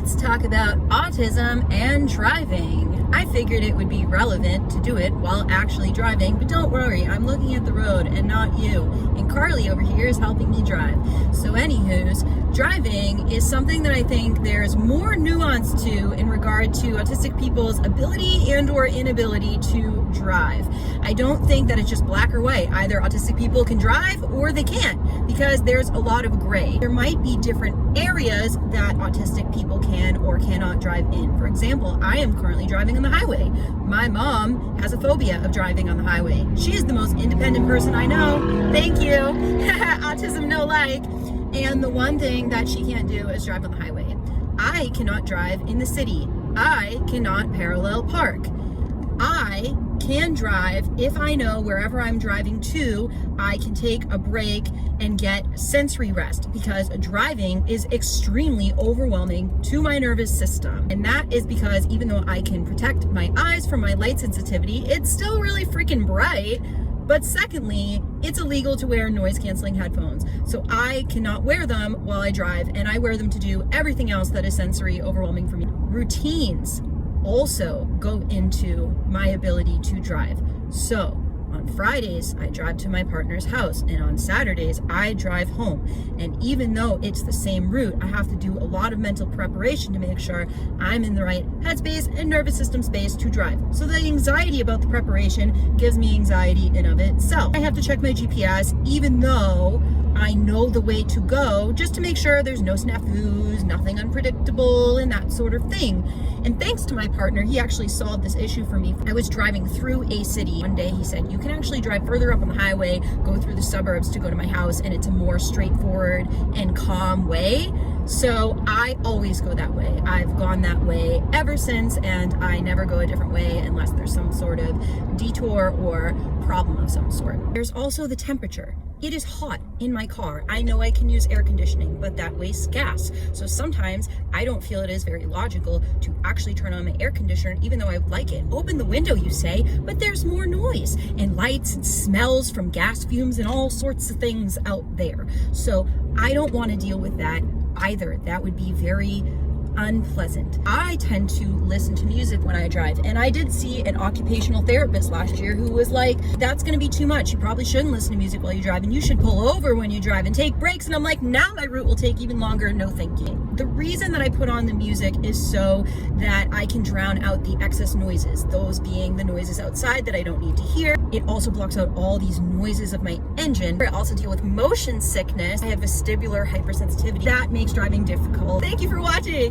Let's talk about autism and driving. I figured it would be relevant to do it while actually driving, but don't worry, I'm looking at the road and not you. And Carly over here is helping me drive. So anywho's, driving is something that I think there's more nuance to in regard to autistic people's ability and or inability to drive. I don't think that it's just black or white. Either autistic people can drive or they can't, because there's a lot of gray. There might be different areas that autistic people can or cannot drive in. For example, I am currently driving on the highway. My mom has a phobia of driving on the highway. She is the most independent person I know. Thank you. Autism no like. And the one thing that she can't do is drive on the highway. I cannot drive in the city. I cannot parallel park. I can drive if I know wherever I'm driving to, I can take a break and get sensory rest, because driving is extremely overwhelming to my nervous system. And that is because even though I can protect my eyes from my light sensitivity, it's still really freaking bright. But secondly, it's illegal to wear noise canceling headphones. So I cannot wear them while I drive, and I wear them to do everything else that is sensory overwhelming for me. Routines also go into my ability to drive. So on Fridays, I drive to my partner's house, and on Saturdays, I drive home. And even though it's the same route, I have to do a lot of mental preparation to make sure I'm in the right headspace and nervous system space to drive. So the anxiety about the preparation gives me anxiety in of itself. I have to check my GPS, even though I know the way to go, just to make sure there's no snafus, nothing unpredictable, and that sort of thing. And thanks to my partner, he actually solved this issue for me. I was driving through a city. One day he said, you can actually drive further up on the highway, go through the suburbs to go to my house, and it's a more straightforward and calm way. So I always go that way. I've gone that way ever since, and I never go a different way unless there's some sort of detour or problem of some sort. There's also the temperature. It is hot in my car. I know I can use air conditioning, but that wastes gas. So sometimes I don't feel it is very logical to actually turn on my air conditioner, even though I like it. Open the window, you say, but there's more noise and lights and smells from gas fumes and all sorts of things out there. So I don't want to deal with that either. That would be very unpleasant. I tend to listen to music when I drive, and I did see an occupational therapist last year who was like, that's going to be too much. You probably shouldn't listen to music while you drive, and you should pull over when you drive and take breaks. And I'm like, now my route will take even longer. No thank you. The reason that I put on the music is so that I can drown out the excess noises, those being the noises outside that I don't need to hear. It also blocks out all these noises of my engine. I also deal with motion sickness. I have vestibular hypersensitivity. That makes driving difficult. Thank you for watching.